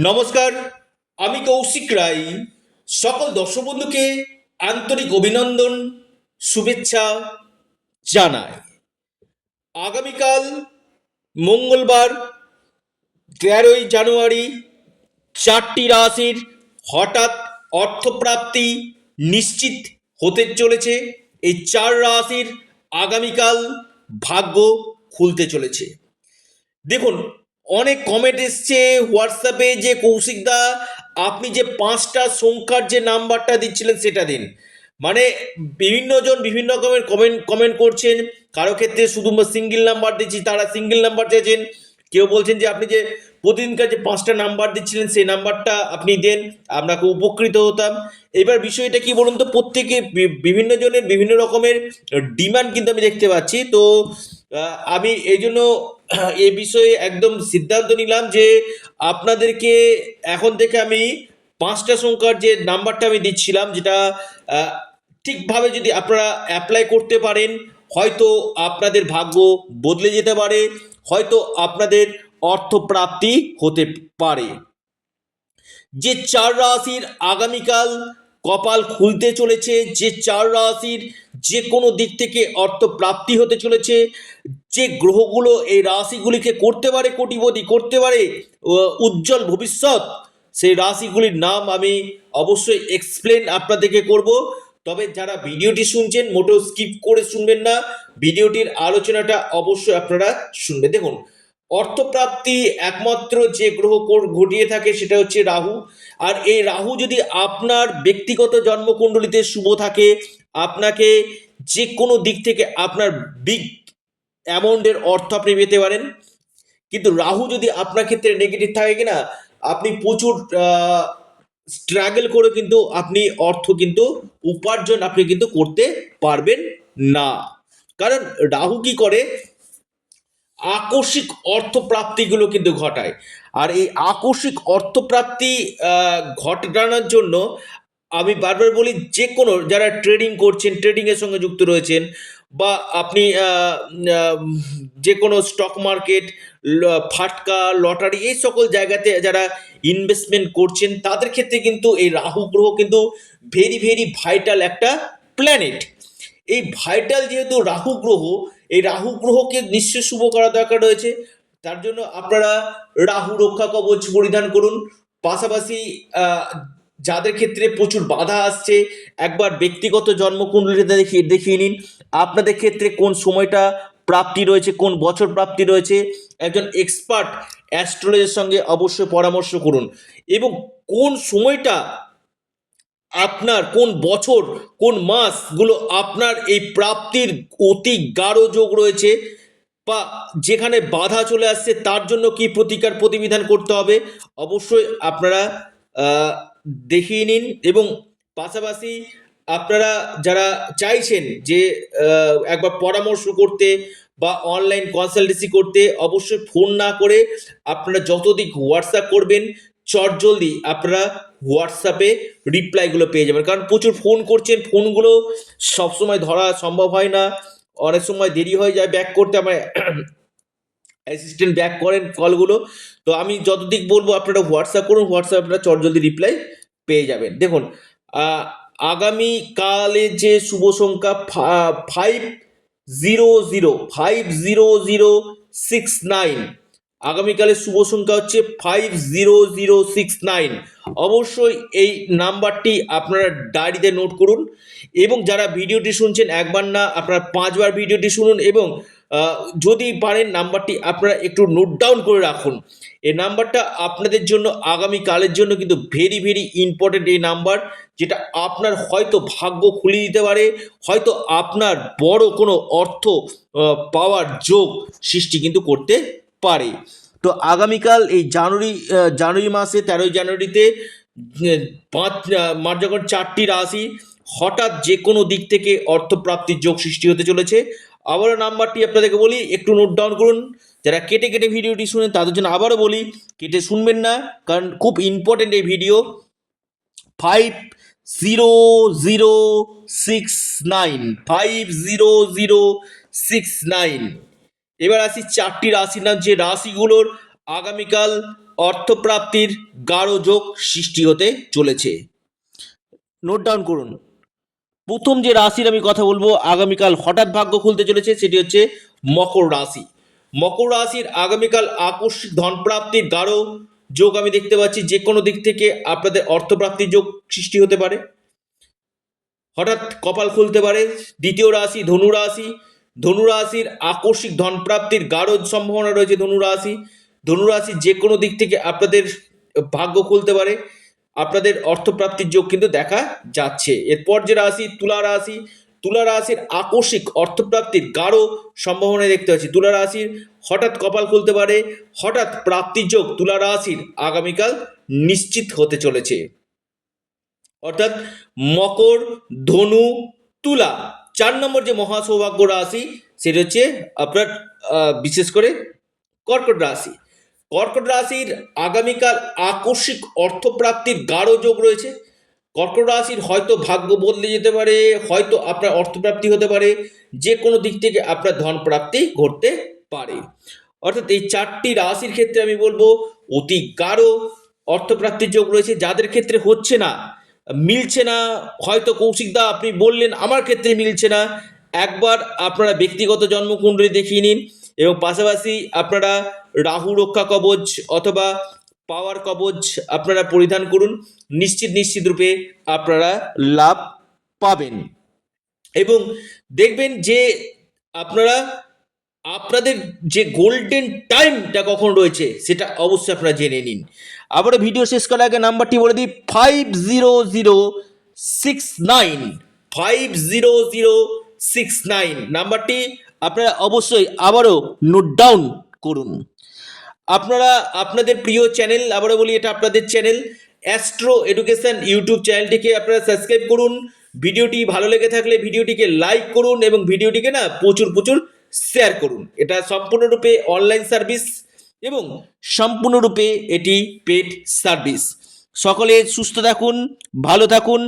নমস্কার, আমি কৌশিক রায়। সকল দর্শক বন্ধুকে আন্তরিক অভিনন্দন, শুভেচ্ছা জানাই। আগামীকাল মঙ্গলবার 13ই জানুয়ারি চারটি রাশির হঠাৎ অর্থপ্রাপ্তি নিশ্চিত হতে চলেছে। এই চার রাশির আগামীকাল ভাগ্য খুলতে চলেছে। দেখুন, অনেক কমেন্ট এসছে হোয়াটসঅ্যাপে যে কৌশিকদা আপনি যে পাঁচটা সংখ্যার যে নাম্বারটা দিচ্ছিলেন সেটা দিন। মানে বিভিন্ন জন বিভিন্ন রকমের কমেন্ট করছেন। কারো ক্ষেত্রে শুধু সিঙ্গেল নাম্বার দিচ্ছি, তারা সিঙ্গেল নাম্বার চেয়েছেন। কেউ বলছেন যে আপনি যে প্রতিদিনকার যে পাঁচটা নাম্বার দিচ্ছিলেন সেই নাম্বারটা আপনি দেন, আমরা খুব উপকৃত হতাম। এবার বিষয়টা কি বলুন তো, প্রত্যেকে বিভিন্ন জনের বিভিন্ন রকমের ডিমান্ড কিন্তু আমি দেখতে পাচ্ছি। তো আমি এই জন্য এ বিষয়ে একদম সিদ্ধান্ত নিলাম যে আপনাদেরকে এখন থেকে আমি পাঁচটা সংখ্যার যে নাম্বারটা আমি দিচ্ছিলাম, যেটা ঠিকভাবে যদি আপনারা অ্যাপ্লাই করতে পারেন, হয়তো আপনাদের ভাগ্য বদলে যেতে পারে, হয়তো আপনাদের অর্থপ্রাপ্তি হতে পারে। যে চার রাশির আগামীকাল কপাল খুলতে চলেছে, যে চার রাশির যে কোনো দিক থেকে অর্থ প্রাপ্তি হতে চলেছে, যে গ্রহগুলো এই রাশিগুলিকে করতে পারে কোটিপতি, করতে পারে উজ্জ্বল ভবিষ্যৎ, সেই রাশিগুলির নাম আমি অবশ্যই এক্সপ্লেন আপনাদেরকে করব। তবে যারা ভিডিওটি শুনছেন মোটেও স্কিপ করে শুনবেন না, ভিডিওটির আলোচনাটা অবশ্যই আপনারা শুনবেন। দেখুন, অর্থপ্রাপ্তি একমাত্র যে গ্রহ ঘটিয়ে থাকে সেটা হচ্ছে রাহু। আর এই রাহু যদি আপনার ব্যক্তিগত জন্মকুণ্ডলিতে শুভ থাকে, আপনাকে যে কোনো দিক থেকে আপনার বিগ অ্যামাউন্টের অর্থ আপনি পেতে পারেন। কিন্তু রাহু যদি আপনার ক্ষেত্রে নেগেটিভ থাকে কিনা, আপনি প্রচুর স্ট্রাগল করে কিন্তু আপনি অর্থ কিন্তু উপার্জন আপনি কিন্তু করতে পারবেন না। কারণ রাহু কি করে, আকস্মিক অর্থপ্রাপ্তিগুলো কিন্তু ঘটায়। আর এই আকস্মিক অর্থপ্রাপ্তি ঘটানোর জন্য আমি বারবার বলি, যে কোনো যারা ট্রেডিং করছেন, ট্রেডিংয়ের সঙ্গে যুক্ত রয়েছেন, বা আপনি যে কোনো স্টক মার্কেট, ফাটকা, লটারি, এই সকল জায়গাতে যারা ইনভেস্টমেন্ট করছেন, তাদের ক্ষেত্রে কিন্তু এই রাহু গ্রহ কিন্তু ভেরি ভেরি ভাইটাল একটা প্ল্যানেট। এই ভাইটাল যেহেতু রাহু গ্রহ, এই রাহু গ্রহকে নিশ্চয় শুভ করা দরকার রয়েছে। তার জন্য আপনারা রাহু রক্ষা কবচ পরিধান করুন। পাশাপাশি যাদের ক্ষেত্রে প্রচুর বাধা আসছে, একবার ব্যক্তিগত জন্মকুণ্ডলিতে দেখিয়ে নিন আপনাদের ক্ষেত্রে কোন সময়টা প্রাপ্তি রয়েছে, কোন বছর প্রাপ্তি রয়েছে। একজন এক্সপার্ট অ্যাস্ট্রোলজারের সঙ্গে অবশ্যই পরামর্শ করুন, এবং কোন সময়টা আপনার, কোন বছর, কোন মাসগুলো আপনার এই প্রাপ্তির অতি গাঢ় যোগ রয়েছে, বা যেখানে বাধা চলে আসছে তার জন্য কি প্রতিকার প্রতিবিধান করতে হবে, অবশ্যই আপনারা দেখিয়ে নিন। এবং পাশাপাশি আপনারা যারা চাইছেন যে একবার পরামর্শ করতে বা অনলাইন কনসালটেন্সি করতে, অবশ্যই ফোন না করে আপনারা যতদিক হোয়াটসঅ্যাপ করবেন, চটজলদি আপনারা হোয়াটসঅ্যাপে রিপ্লাইগুলো পেয়ে যাবেন। কারণ প্রচুর ফোন করছেন, ফোনগুলো সবসময় ধরা সম্ভব হয় না, অনেক সময় দেরি হয়ে যায় ব্যাক করতে, আমার অ্যাসিস্ট্যান্ট ব্যাক করেন কলগুলো। তো আমি যতদিক বলবো আপনারা হোয়াটসঅ্যাপ করুন, হোয়াটসঅ্যাপ আপনারা চটজলদি রিপ্লাই পেয়ে যাবেন। দেখুন, আগামীকালে যে শুভ সংখ্যা 50069, আগামীকালের শুভ সংখ্যা হচ্ছে 50069। অবশ্যই এই নাম্বারটি আপনারা ডায়েরিতে নোট করুন, এবং যারা ভিডিওটি শুনছেন একবার না আপনারা 5বার ভিডিওটি শুনুন, এবং যদি পারেন নাম্বারটি আপনারা একটু নোট ডাউন করে রাখুন। এই নাম্বারটা আপনাদের জন্য আগামীকালের জন্য কিন্তু ভেরি ভেরি ইম্পর্টেন্ট। এই নাম্বার যেটা আপনার হয়তো ভাগ্য খুলে দিতে পারে, হয়তো আপনার বড় কোনো অর্থ পাওয়ার যোগ সৃষ্টি কিন্তু করতে পারে। তো আগামীকাল এই জানুয়ারি মাসে 13ই জানুয়ারিতে মার যখন চারটি রাশি হঠাৎ যে কোনো দিক থেকে অর্থপ্রাপ্তির যোগ সৃষ্টি হতে চলেছে। আবারও নাম্বারটি আপনাদেরকে বলি, একটু নোট ডাউন করুন। যারা কেটে কেটে ভিডিওটি শুনেন তাদের জন্য আবারও বলি, কেটে শুনবেন না, কারণ খুব ইম্পর্টেন্ট এই ভিডিও। 50069, 50069। এবার আসি চারটি রাশির নাম, যে রাশিগুলোর আগামীকাল অর্থপ্রাপ্তির গাঢ় যোগ সৃষ্টি হতে চলেছে। নোট ডাউন করুন। প্রথম যে রাশির আমি কথা বলবো আগামীকাল হঠাৎ ভাগ্য খুলতে চলেছে সেটি হচ্ছে মকর রাশি। মকর রাশির আগামীকাল আকস্মিক ধনপ্রাপ্তির গাঢ় যোগ আমি দেখতে পাচ্ছি। যে কোনো দিক থেকে আপনাদের অর্থপ্রাপ্তির যোগ সৃষ্টি হতে পারে, হঠাৎ কপাল খুলতে পারে। দ্বিতীয় রাশি ধনু রাশি। ধনু রাশির আকস্মিক ধনপ্রাপ্তির গাঢ় সম্ভাবনা রয়েছে। ধনু রাশি যে কোনো দিক থেকে আপনাদের ভাগ্য খুলতে পারে, আপনাদের অর্থপ্রাপ্তির যোগ কিন্তু দেখা যাচ্ছে। এরপর যে রাশি তুলা রাশি। তুলা রাশির আকস্মিক অর্থপ্রাপ্তির গাঢ় সম্ভাবনা দেখতে পাচ্ছি। তুলা রাশির হঠাৎ কপাল খুলতে পারে, হঠাৎ প্রাপ্তির যোগ তুলা রাশির আগামীকাল নিশ্চিত হতে চলেছে। অর্থাৎ মকর, ধনু, তুলা। 4 নম্বর যে মহাসৌভাগ্য রাশি সেটা হচ্ছে আপনার বিশেষ করে কর্কট রাশি। কর্কট রাশির আগামীকাল আকস্মিক অর্থপ্রাপ্তির গাঢ় যোগ রয়েছে। কর্কট রাশির হয়তো ভাগ্য বদলে যেতে পারে, হয়তো আপনার অর্থপ্রাপ্তি হতে পারে, যে কোনো দিক থেকে আপনার ধন প্রাপ্তি ঘটতে পারে। অর্থাৎ এই 4টি রাশির ক্ষেত্রে আমি বলবো অতি গাঢ় অর্থপ্রাপ্তির যোগ রয়েছে। যাদের ক্ষেত্রে হচ্ছে না, মিলছে না, হয়তো কৌশিকদা আপনি বললেন আমার ক্ষেত্রে মিলছে না, একবার আপনারা ব্যক্তিগত জন্মকুণ্ডলী দেখিয়ে নিন এবং পাশাপাশি আপনারা রাহু রক্ষা কবচ অথবা পাওয়ার কবচ আপনারা পরিধান করুন। নিশ্চিত রূপে আপনারা লাভ পাবেন এবং দেখবেন যে আপনারা আপনাদের যে গোল্ডেন টাইমটা কখন রয়েছে সেটা অবশ্যই আপনারা জেনে নিন। আবারও ভিডিও শেষ করার আগে নাম্বারটি বলে দিই 500695 500695 নাম্বারটি আপনারা অবশ্যই আবারও নোট ডাউন করুন। আপনারা আপনাদের প্রিয় চ্যানেল, আবারও বলি এটা আপনাদের চ্যানেল অ্যাস্ট্রো এডুকেশন ইউটিউব চ্যানেলটিকে আপনারা সাবস্ক্রাইব করুন। ভিডিওটি ভালো লেগে থাকলে ভিডিওটিকে লাইক করুন এবং ভিডিওটিকে না প্রচুর শেয়ার করুন। এটা সম্পূর্ণরূপে অনলাইন সার্ভিস এবং সম্পূর্ণরূপে এটি পেড সার্ভিস। সকলে সুস্থ থাকুন, ভালো থাকুন।